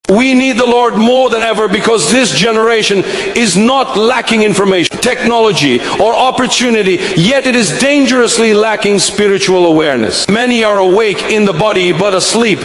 We need the Lord more than ever because this generation is not lacking information, technology, or opportunity, yet it is dangerously lacking spiritual awareness. Many are awake in the body but asleep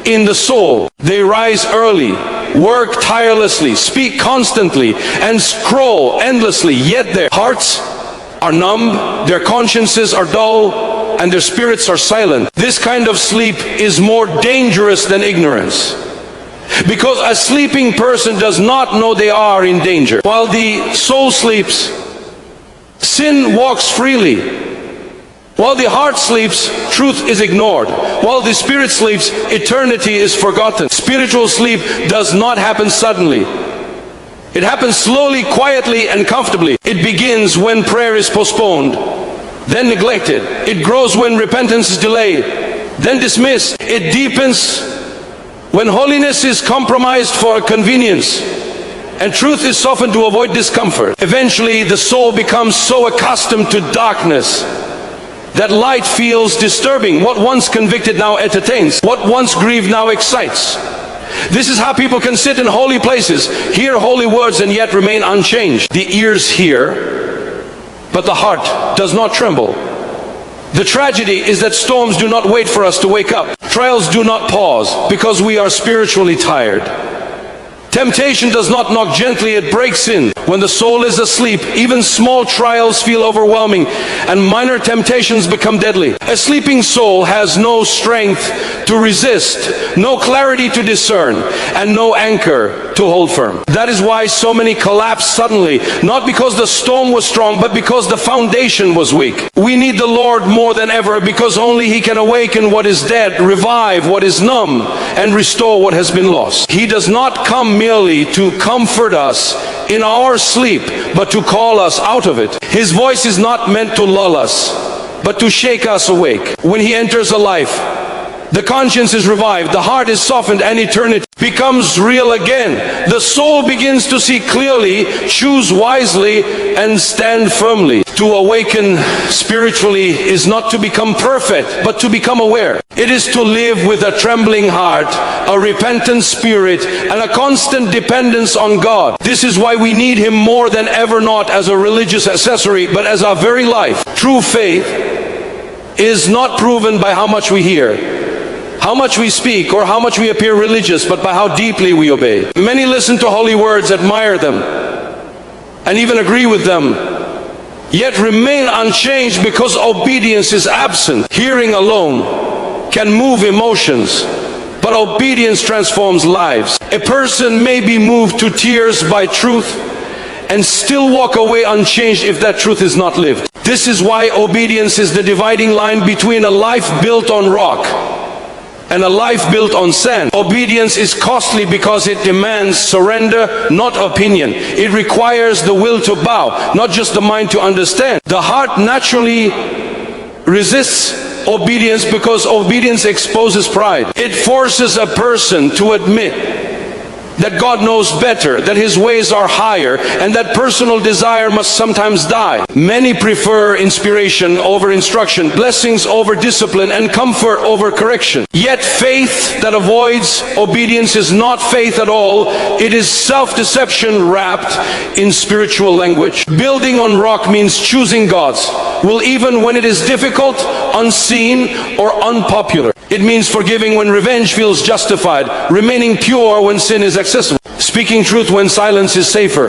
in the soul. They rise early, work tirelessly, speak constantly, and scroll endlessly, yet their hearts are numb, their consciences are dull, and their spirits are silent. This kind of sleep is more dangerous than ignorance, because a sleeping person does not know they are in danger. While the soul sleeps, sin walks freely. While the heart sleeps, truth is ignored. While the spirit sleeps, eternity is forgotten. Spiritual sleep does not happen suddenly. It happens slowly, quietly, and comfortably. It begins when prayer is postponed, then neglected. It grows when repentance is delayed, then dismissed. It deepens when holiness is compromised for convenience, and truth is softened to avoid discomfort. Eventually, the soul becomes so accustomed to darkness that light feels disturbing. What once convicted now entertains. What once grieved now excites. This is how people can sit in holy places, hear holy words, and yet remain unchanged. The ears hear, but the heart does not tremble. The tragedy is that storms do not wait for us to wake up. Trials do not pause because we are spiritually tired. Temptation does not knock gently, it breaks in. When the soul is asleep, even small trials feel overwhelming and minor temptations become deadly. A sleeping soul has no strength to resist, no clarity to discern, and no anchor to hold firm. That is why so many collapse suddenly, not because the storm was strong, but because the foundation was weak. We need the Lord more than ever because only He can awaken what is dead, revive what is numb, and restore what has been lost. He does not come merely to comfort us in our sleep, but to call us out of it. His voice is not meant to lull us, but to shake us awake. When He enters a life, the conscience is revived, the heart is softened, and eternity becomes real again. The soul begins to see clearly, choose wisely, and stand firmly. To awaken spiritually is not to become perfect, but to become aware. It is to live with a trembling heart, a repentant spirit, and a constant dependence on God. This is why we need Him more than ever, not as a religious accessory, but as our very life. True faith is not proven by how much we hear, how much we speak, or how much we appear religious, but by how deeply we obey. Many listen to holy words, admire them, and even agree with them, yet remain unchanged because obedience is absent. Hearing alone can move emotions, but obedience transforms lives. A person may be moved to tears by truth and still walk away unchanged if that truth is not lived. This is why obedience is the dividing line between a life built on rock and a life built on sand. Obedience is costly because it demands surrender, not opinion. It requires the will to bow, not just the mind to understand. The heart naturally resists obedience because obedience exposes pride. It forces a person to admit that God knows better, that His ways are higher, and that personal desire must sometimes die. Many prefer inspiration over instruction, blessings over discipline, and comfort over correction. Yet faith that avoids obedience is not faith at all. It is self-deception wrapped in spiritual language. Building on rock means choosing God's will even when it is difficult, unseen, or unpopular. It means forgiving when revenge feels justified, remaining pure when sin is accessible, speaking truth when silence is safer,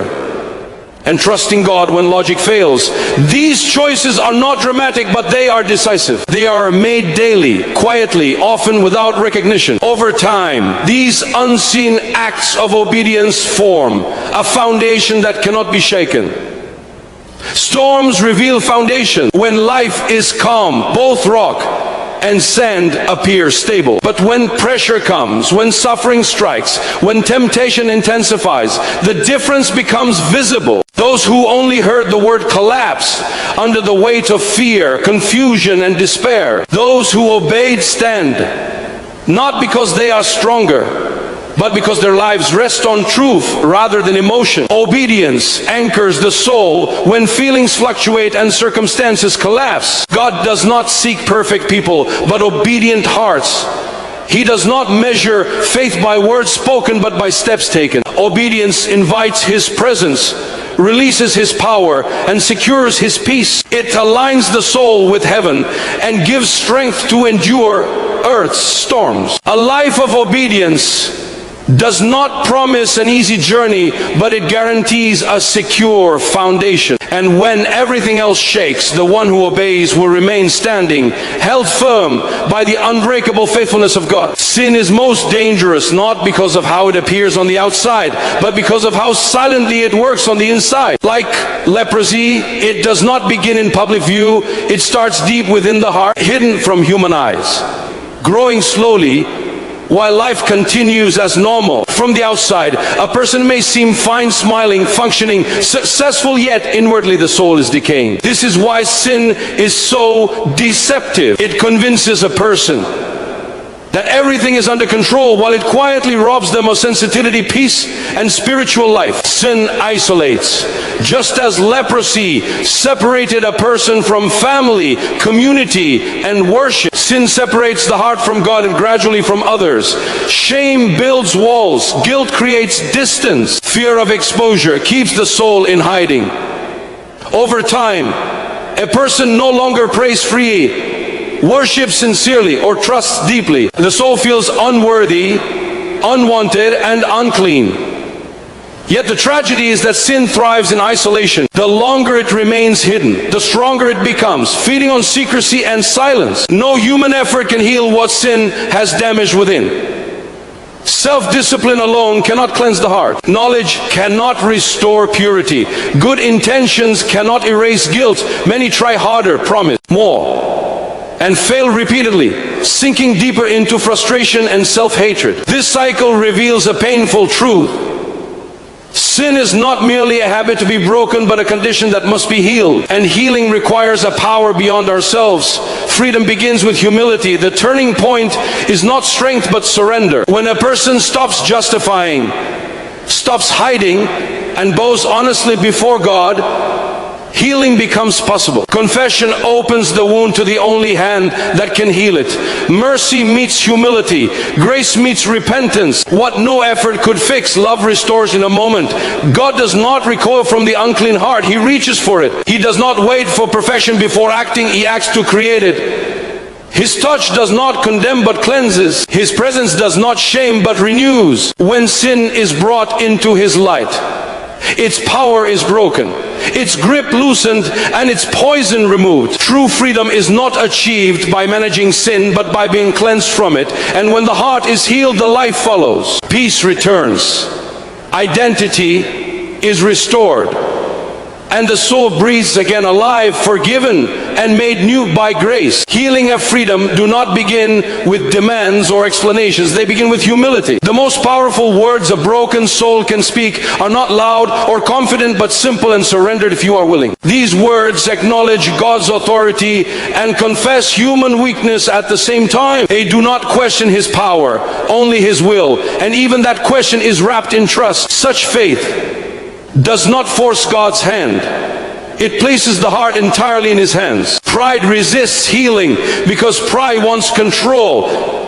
and trusting God when logic fails. These choices are not dramatic, but they are decisive. They are made daily, quietly, often without recognition. Over time, these unseen acts of obedience form a foundation that cannot be shaken. Storms reveal foundation. When life is calm, both rock and sand appear stable. But when pressure comes, when suffering strikes, when temptation intensifies, the difference becomes visible. Those who only heard the word collapse under the weight of fear, confusion, and despair. Those who obeyed stand, not because they are stronger, but because their lives rest on truth rather than emotion. Obedience anchors the soul when feelings fluctuate and circumstances collapse. God does not seek perfect people, but obedient hearts. He does not measure faith by words spoken, but by steps taken. Obedience invites His presence, releases His power, and secures His peace. It aligns the soul with heaven and gives strength to endure earth's storms. A life of obedience does not promise an easy journey, but it guarantees a secure foundation. And when everything else shakes, the one who obeys will remain standing, held firm by the unbreakable faithfulness of God. Sin is most dangerous, not because of how it appears on the outside, but because of how silently it works on the inside. Like leprosy, it does not begin in public view. It starts deep within the heart, hidden from human eyes, growing slowly while life continues as normal. From the outside, a person may seem fine, smiling, functioning, successful, yet inwardly the soul is decaying. This is why sin is so deceptive. It convinces a person that everything is under control, while it quietly robs them of sensitivity, peace, and spiritual life. Sin isolates. Just as leprosy separated a person from family, community, and worship, sin separates the heart from God and gradually from others. Shame builds walls. Guilt creates distance. Fear of exposure keeps the soul in hiding. Over time, a person no longer prays freely, worships sincerely, or trusts deeply. The soul feels unworthy, unwanted, and unclean. Yet the tragedy is that sin thrives in isolation. The longer it remains hidden, the stronger it becomes, feeding on secrecy and silence. No human effort can heal what sin has damaged within. Self-discipline alone cannot cleanse the heart. Knowledge cannot restore purity. Good intentions cannot erase guilt. Many try harder, promise more, and fail repeatedly, sinking deeper into frustration and self-hatred. This cycle reveals a painful truth. Sin is not merely a habit to be broken, but a condition that must be healed. And healing requires a power beyond ourselves. Freedom begins with humility. The turning point is not strength, but surrender. When a person stops justifying, stops hiding, and bows honestly before God, healing becomes possible. Confession opens the wound to the only hand that can heal it. Mercy meets humility. Grace meets repentance. What no effort could fix, love restores in a moment. God does not recoil from the unclean heart. He reaches for it. He does not wait for perfection before acting. He acts to create it. His touch does not condemn but cleanses. His presence does not shame but renews. When sin is brought into His light, its power is broken, its grip loosened, and its poison removed. True freedom is not achieved by managing sin, but by being cleansed from it. And when the heart is healed, the life follows. Peace returns. Identity is restored. And the soul breathes again alive, forgiven and made new by grace. Healing and freedom do not begin with demands or explanations. They begin with humility. The most powerful words a broken soul can speak are not loud or confident, but simple and surrendered if you are willing. These words acknowledge God's authority and confess human weakness at the same time. They do not question His power, only His will. And even that question is wrapped in trust. Such faith does not force God's hand. It places the heart entirely in His hands. Pride resists healing because pride wants control.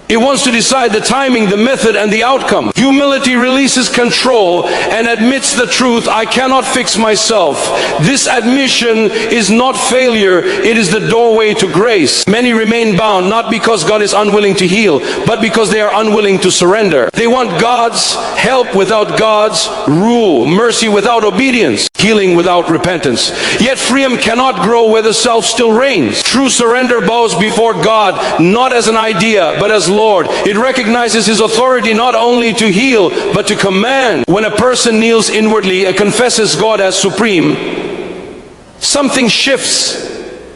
It wants to decide the timing, the method, and the outcome. Humility releases control and admits the truth: I cannot fix myself. This admission is not failure, it is the doorway to grace. Many remain bound not because God is unwilling to heal, but because they are unwilling to surrender. They want God's help without God's rule, mercy without obedience, healing without repentance. Yet freedom cannot grow where the self still reigns. True surrender bows before God, not as an idea, but as Lord. It recognizes His authority not only to heal, but to command. When a person kneels inwardly and confesses God as supreme, something shifts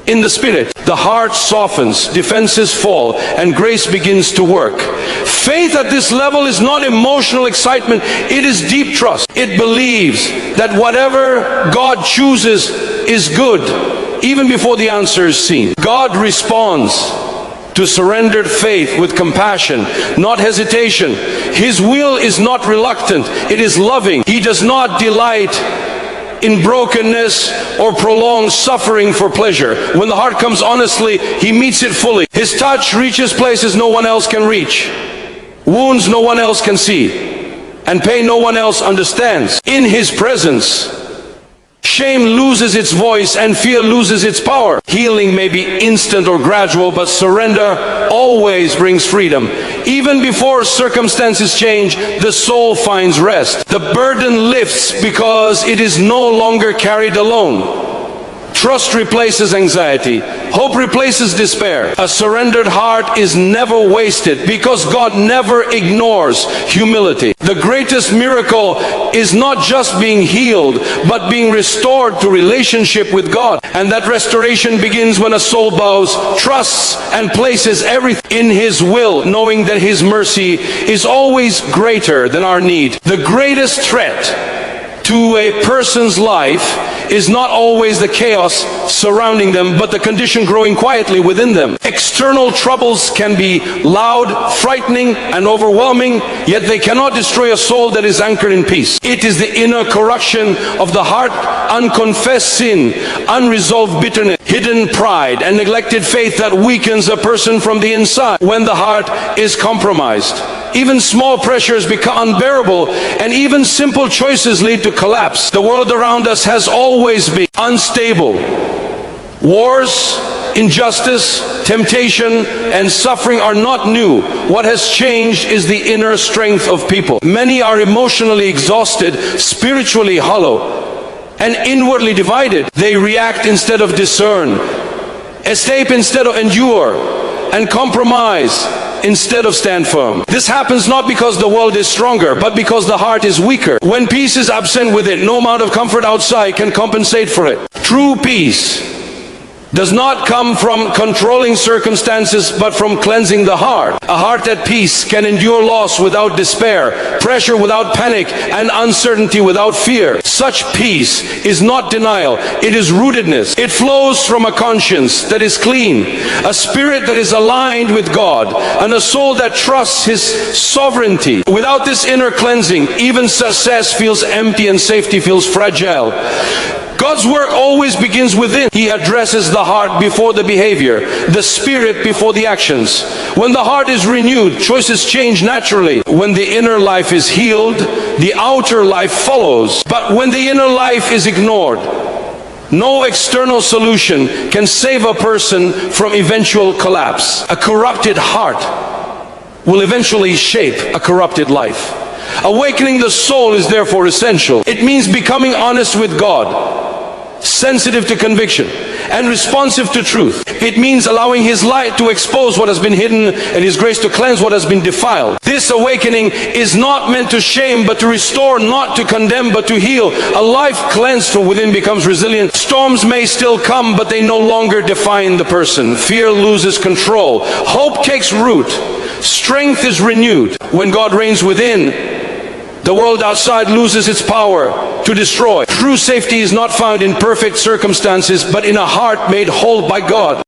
in the spirit. The heart softens, defenses fall, and grace begins to work. Faith at this level is not emotional excitement, it is deep trust. It believes that whatever God chooses is good, even before the answer is seen. God responds to surrendered faith with compassion, not hesitation. His will is not reluctant, it is loving. He does not delight in brokenness or prolonged suffering for pleasure. When the heart comes honestly, he meets it fully. His touch reaches places no one else can reach, wounds no one else can see, and pain no one else understands. In his presence, shame loses its voice and fear loses its power. Healing may be instant or gradual, but surrender always brings freedom. Even before circumstances change, the soul finds rest. The burden lifts because it is no longer carried alone. Trust replaces anxiety. Hope replaces despair. A surrendered heart is never wasted because God never ignores humility. The greatest miracle is not just being healed, but being restored to relationship with God. And that restoration begins when a soul bows, trusts, and places everything in His will, knowing that His mercy is always greater than our need. The greatest threat to a person's life is not always the chaos surrounding them, but the condition growing quietly within them. External troubles can be loud, frightening, and overwhelming, yet they cannot destroy a soul that is anchored in peace. It is the inner corruption of the heart, unconfessed sin, unresolved bitterness, hidden pride, and neglected faith that weakens a person from the inside. When the heart is compromised, even small pressures become unbearable, and even simple choices lead to collapse. The world around us has always been unstable. Wars, injustice, temptation, and suffering are not new. What has changed is the inner strength of people. Many are emotionally exhausted, spiritually hollow, and inwardly divided. They react instead of discern, escape instead of endure, and compromise instead of stand firm. This happens not because the world is stronger, but because the heart is weaker. When peace is absent with it, no amount of comfort outside can compensate for it. True peace does not come from controlling circumstances, but from cleansing the heart. A heart at peace can endure loss without despair, pressure without panic, and uncertainty without fear. Such peace is not denial, it is rootedness. It flows from a conscience that is clean, a spirit that is aligned with God, and a soul that trusts His sovereignty. Without this inner cleansing, even success feels empty and safety feels fragile. God's work always begins within. He addresses the heart before the behavior, the spirit before the actions. When the heart is renewed, choices change naturally. When the inner life is healed, the outer life follows. But when the inner life is ignored, no external solution can save a person from eventual collapse. A corrupted heart will eventually shape a corrupted life. Awakening the soul is therefore essential. It means becoming honest with God, sensitive to conviction, and responsive to truth. It means allowing His light to expose what has been hidden and His grace to cleanse what has been defiled. This awakening is not meant to shame, but to restore, not to condemn, but to heal. A life cleansed from within becomes resilient. Storms may still come, but they no longer define the person. Fear loses control. Hope takes root. Strength is renewed. When God reigns within, the world outside loses its power to destroy. True safety is not found in perfect circumstances, but in a heart made whole by God.